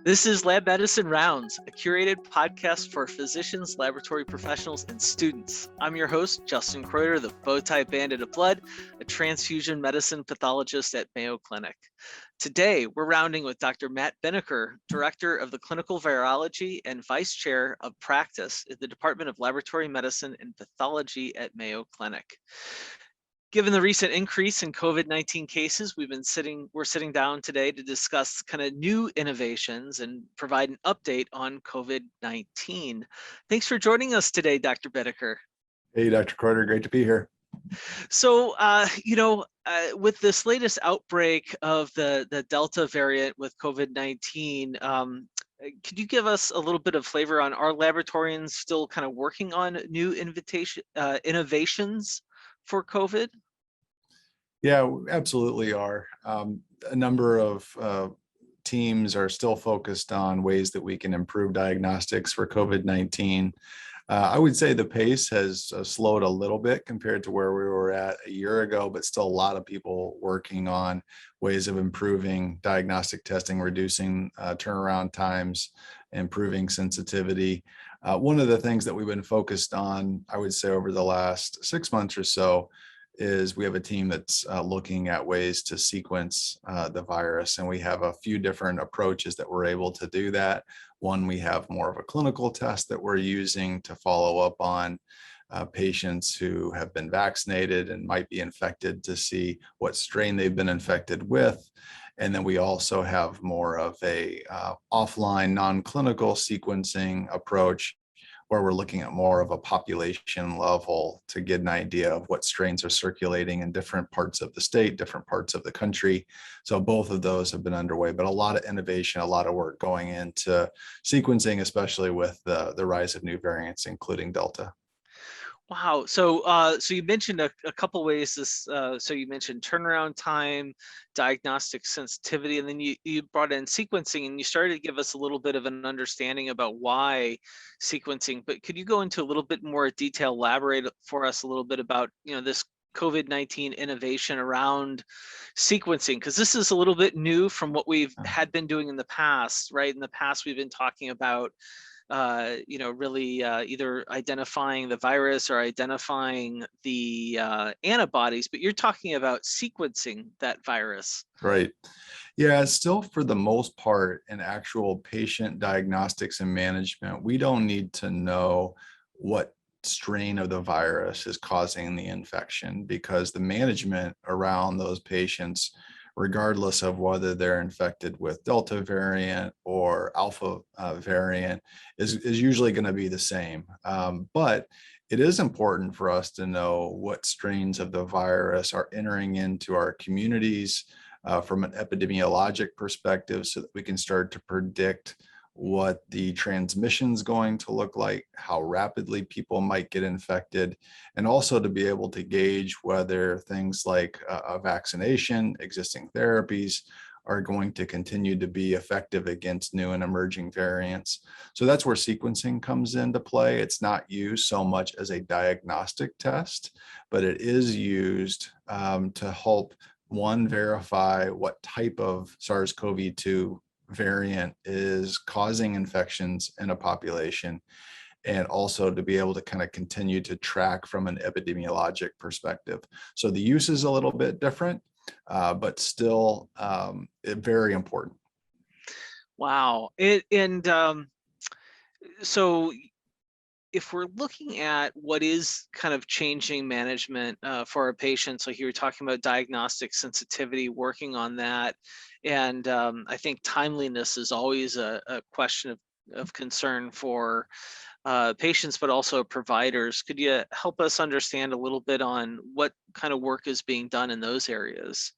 This is Lab Medicine Rounds, a curated podcast for physicians, laboratory professionals, and students. I'm your host, Justin Kreuter, the Bowtie Bandit of Blood, a transfusion medicine pathologist at Mayo Clinic. Today, we're rounding with Dr. Matt Binnicker, Director of the Clinical Virology and Vice Chair of Practice at the Department of Laboratory Medicine and Pathology at Mayo Clinic. Given the recent increase in COVID-19 cases, we're sitting down today to discuss kind of new innovations and provide an update on COVID-19. Thanks for joining us today, Dr. Binnicker. Hey, Dr. Carter, great to be here. So, with this latest outbreak of the Delta variant with COVID-19, could you give us a little bit of flavor on our laboratorians still kind of working on new innovations for COVID? Yeah, we absolutely are. A number of teams are still focused on ways that we can improve diagnostics for COVID-19. I would say the pace has slowed a little bit compared to where we were at a year ago, but still a lot of people working on ways of improving diagnostic testing, reducing turnaround times, improving sensitivity. One of the things that we've been focused on, I would say over the last 6 months or so, is we have a team that's looking at ways to sequence the virus. And we have a few different approaches that we're able to do that. One, we have more of a clinical test that we're using to follow up on patients who have been vaccinated and might be infected to see what strain they've been infected with. And then we also have more of a offline non-clinical sequencing approach where we're looking at more of a population level to get an idea of what strains are circulating in different parts of the state, different parts of the country. So both of those have been underway, but a lot of innovation, a lot of work going into sequencing, especially with the rise of new variants, including Delta. Wow. So you mentioned a couple ways this, so you mentioned turnaround time, diagnostic sensitivity, and then you brought in sequencing, and you started to give us a little bit of an understanding about why sequencing, but could you go into a little bit more detail, elaborate for us a little bit about, this COVID-19 innovation around sequencing? Because this is a little bit new from what we've had been doing in the past, right? In the past, we've been talking about really either identifying the virus or identifying the antibodies, but you're talking about sequencing that virus. Right. Yeah, still for the most part in actual patient diagnostics and management, we don't need to know what strain of the virus is causing the infection because the management around those patients, regardless of whether they're infected with Delta variant or Alpha variant, is usually going to be the same. But it is important for us to know what strains of the virus are entering into our communities from an epidemiologic perspective so that we can start to predict what the transmission is going to look like, how rapidly people might get infected, and also to be able to gauge whether things like a vaccination, existing therapies are going to continue to be effective against new and emerging variants. So that's where sequencing comes into play. It's not used so much as a diagnostic test, but it is used to help one, verify what type of SARS-CoV-2 variant is causing infections in a population, and also to be able to kind of continue to track from an epidemiologic perspective. So the use is a little bit different, but still very important. Wow. So if we're looking at what is kind of changing management for our patients, like you were talking about diagnostic sensitivity, working on that, and I think timeliness is always a question of concern for patients, but also providers. Could you help us understand a little bit on what kind of work is being done in those areas?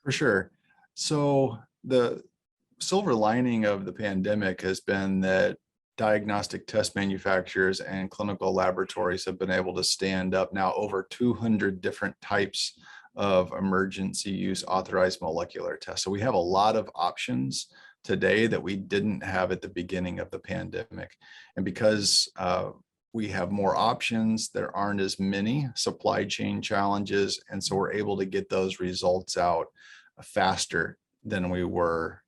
For sure. So the silver lining of the pandemic has been that diagnostic test manufacturers and clinical laboratories have been able to stand up now over 200 different types of emergency use authorized molecular tests. So we have a lot of options today that we didn't have at the beginning of the pandemic. And because we have more options, there aren't as many supply chain challenges. And so we're able to get those results out faster than we were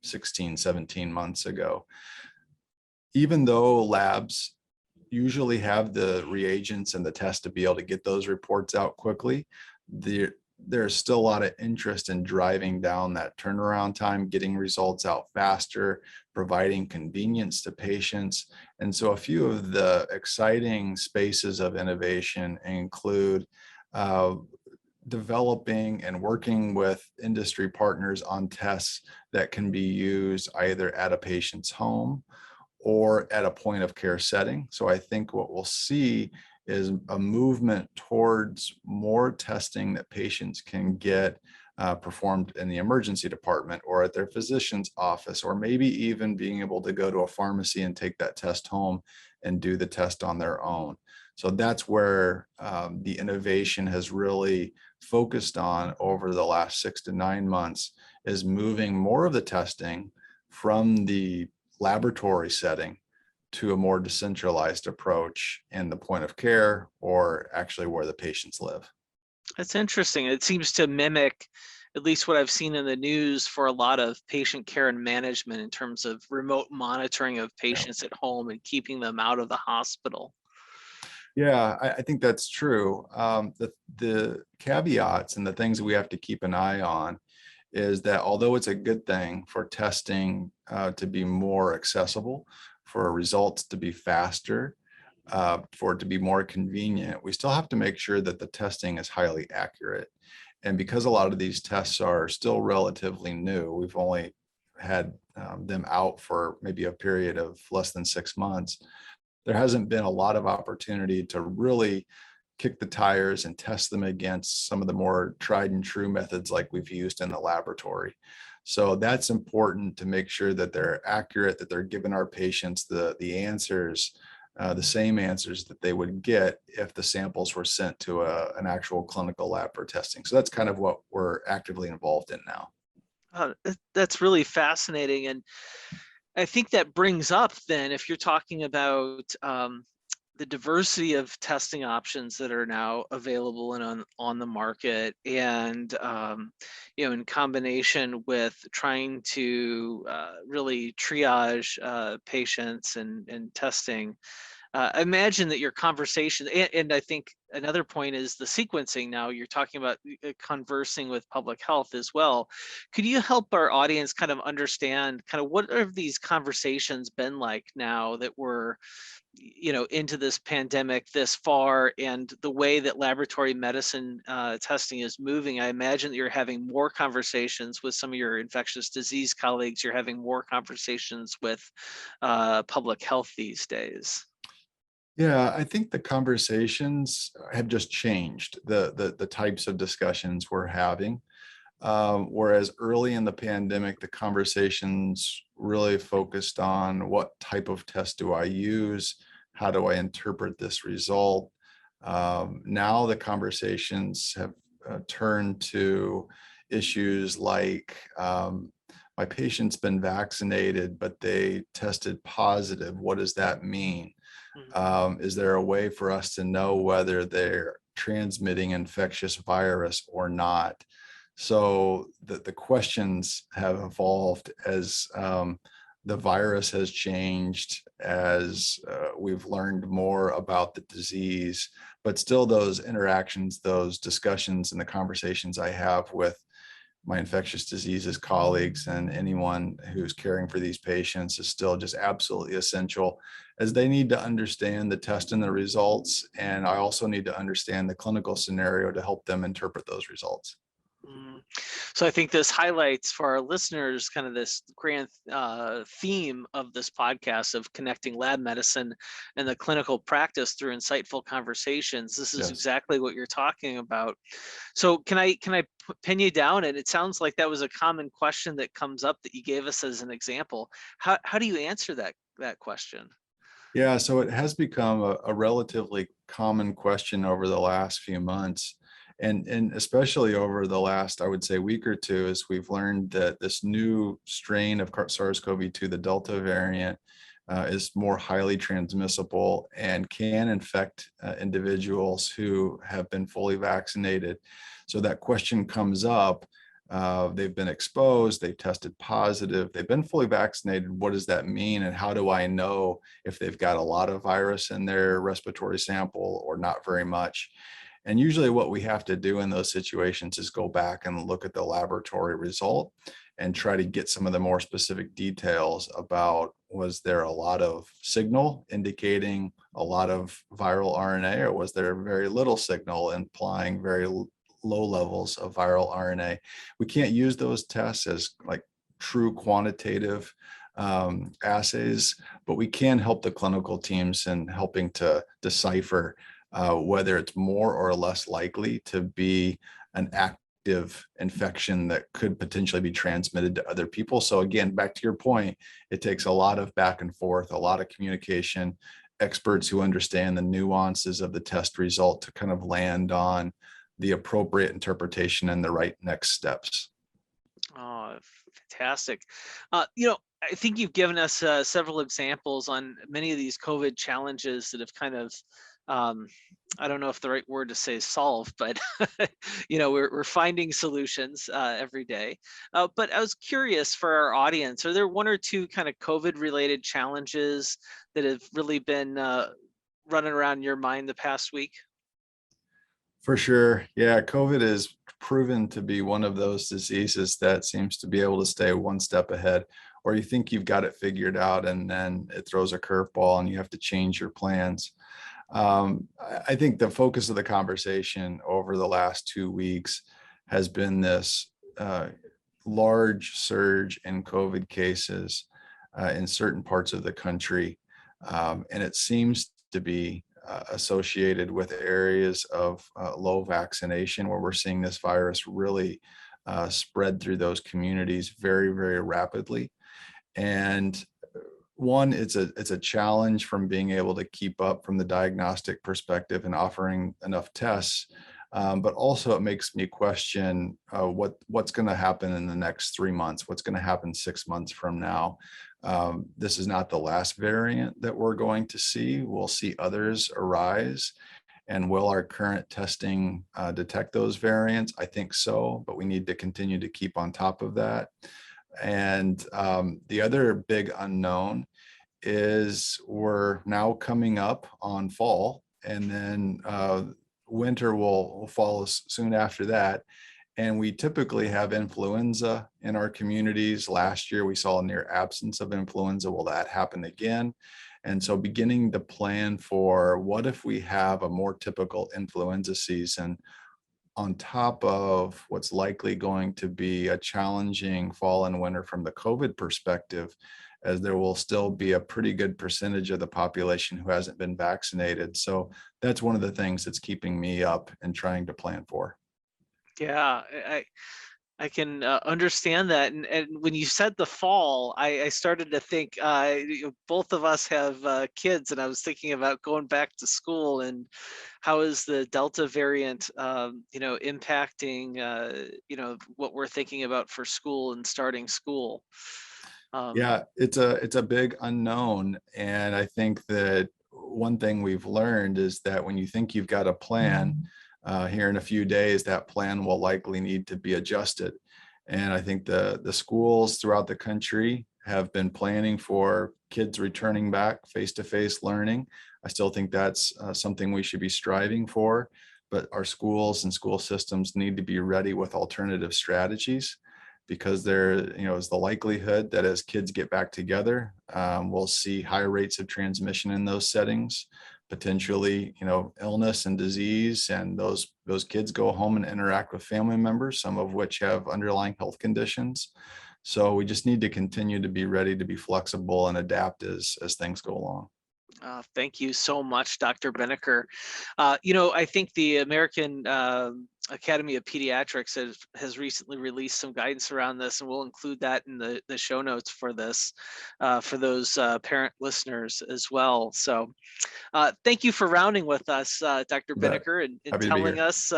16, 17 months ago. Even though labs usually have the reagents and the test to be able to get those reports out quickly, there's still a lot of interest in driving down that turnaround time, getting results out faster, providing convenience to patients. And so a few of the exciting spaces of innovation include uh, developing and working with industry partners on tests that can be used either at a patient's home or at a point of care setting. So I think what we'll see is a movement towards more testing that patients can get performed in the emergency department or at their physician's office, or maybe even being able to go to a pharmacy and take that test home and do the test on their own. So that's where the innovation has really focused on over the last 6 to 9 months, is moving more of the testing from the laboratory setting to a more decentralized approach in the point of care, or actually where the patients live. That's interesting. It seems to mimic at least what I've seen in the news for a lot of patient care and management in terms of remote monitoring of Yeah. patients at home and keeping them out of the hospital. Yeah, I think that's true. The caveats and the things that we have to keep an eye on is that although it's a good thing for testing to be more accessible, for results to be faster, for it to be more convenient, we still have to make sure that the testing is highly accurate. And because a lot of these tests are still relatively new, we've only had them out for maybe a period of less than 6 months, there hasn't been a lot of opportunity to really kick the tires and test them against some of the more tried and true methods like we've used in the laboratory. So that's important to make sure that they're accurate, that they're giving our patients the answers, the same answers that they would get if the samples were sent to an actual clinical lab for testing. So that's kind of what we're actively involved in now. That's really fascinating. And I think that brings up then, if you're talking about the diversity of testing options that are now available and on the market, and in combination with trying to really triage patients and testing. I imagine that your conversation, and I think another point is the sequencing. Now you're talking about conversing with public health as well. Could you help our audience kind of understand kind of what have these conversations been like now that we're into this pandemic this far, and the way that laboratory medicine testing is moving? I imagine that you're having more conversations with some of your infectious disease colleagues. You're having more conversations with public health these days. Yeah, I think the conversations have just changed, the types of discussions we're having. Whereas early in the pandemic, the conversations really focused on what type of test do I use? How do I interpret this result? Now the conversations have turned to issues like my patient's been vaccinated, but they tested positive. What does that mean? Is there a way for us to know whether they're transmitting infectious virus or not? So the questions have evolved as the virus has changed, as we've learned more about the disease, but still those interactions, those discussions and the conversations I have with my infectious diseases colleagues and anyone who's caring for these patients is still just absolutely essential, as they need to understand the test and the results. And I also need to understand the clinical scenario to help them interpret those results. So I think this highlights for our listeners kind of this grand theme of this podcast of connecting lab medicine and the clinical practice through insightful conversations. This is Yes. exactly what you're talking about. So can I pin you down? And it sounds like that was a common question that comes up that you gave us as an example. How do you answer that question? Yeah, so it has become a relatively common question over the last few months. And especially over the last, I would say, week or two, as we've learned that this new strain of SARS-CoV-2, the Delta variant, is more highly transmissible and can infect individuals who have been fully vaccinated. So that question comes up. they've been exposed, they've tested positive, they've been fully vaccinated. What does that mean? And how do I know if they've got a lot of virus in their respiratory sample or not very much? And usually what we have to do in those situations is go back and look at the laboratory result and try to get some of the more specific details about, was there a lot of signal indicating a lot of viral RNA, or was there very little signal implying very low levels of viral RNA? We can't use those tests as like true quantitative assays, but we can help the clinical teams in helping to decipher whether it's more or less likely to be an active infection that could potentially be transmitted to other people. So again, back to your point, it takes a lot of back and forth, a lot of communication, experts who understand the nuances of the test result to kind of land on the appropriate interpretation and the right next steps. Oh, fantastic. I think you've given us several examples on many of these COVID challenges that have kind of, um, I don't know if the right word to say is solved, but we're finding solutions every day. But I was curious for our audience, are there one or two kind of COVID related challenges that have really been running around your mind the past week? For sure. Yeah, COVID is proven to be one of those diseases that seems to be able to stay one step ahead, or you think you've got it figured out and then it throws a curveball and you have to change your plans. I think the focus of the conversation over the last 2 weeks has been this large surge in COVID cases in certain parts of the country. And it seems to be associated with areas of low vaccination, where we're seeing this virus really spread through those communities very, very rapidly. And one, it's a challenge from being able to keep up from the diagnostic perspective and offering enough tests. But also it makes me question what's going to happen in the next 3 months, what's going to happen 6 months from now. This is not the last variant that we're going to see. We'll see others arise. And will our current testing detect those variants? I think so, but we need to continue to keep on top of that. And the other big unknown is we're now coming up on fall, and then winter will follow soon after that. And we typically have influenza in our communities. Last year, we saw a near absence of influenza. Will that happen again? And so beginning to plan for, what if we have a more typical influenza season on top of what's likely going to be a challenging fall and winter from the COVID perspective, as there will still be a pretty good percentage of the population who hasn't been vaccinated. So that's one of the things that's keeping me up and trying to plan for. Yeah, I can understand that. And when you said the fall, I started to think both of us have kids, and I was thinking about going back to school and how is the Delta variant, impacting, what we're thinking about for school and starting school. Um, Yeah, it's a big unknown. And I think that one thing we've learned is that when you think you've got a plan, here in a few days, that plan will likely need to be adjusted. And I think the schools throughout the country have been planning for kids returning back face-to-face learning. I still think that's something we should be striving for, but our schools and school systems need to be ready with alternative strategies, because there, is the likelihood that as kids get back together, we'll see higher rates of transmission in those settings, potentially, illness and disease, and those kids go home and interact with family members, some of which have underlying health conditions. So we just need to continue to be ready to be flexible and adapt as things go along. Thank you so much, Dr. Binnicker. I think the American Academy of Pediatrics has recently released some guidance around this, and we'll include that in the show notes for this, for those parent listeners as well. So thank you for rounding with us, Dr. But Binnicker, and happy to be telling here. us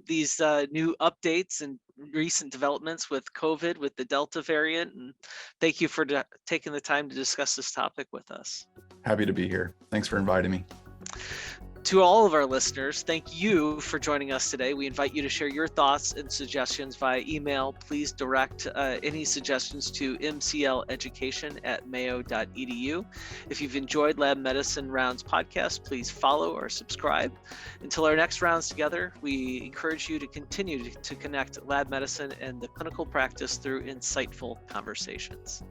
these new updates and recent developments with COVID, with the Delta variant. And thank you for taking the time to discuss this topic with us. Happy to be here. Thanks for inviting me. To all of our listeners, thank you for joining us today. We invite you to share your thoughts and suggestions via email. Please direct any suggestions to mcleducation@mayo.edu. If you've enjoyed Lab Medicine Rounds podcast, please follow or subscribe. Until our next rounds together, we encourage you to continue to connect lab medicine and the clinical practice through insightful conversations.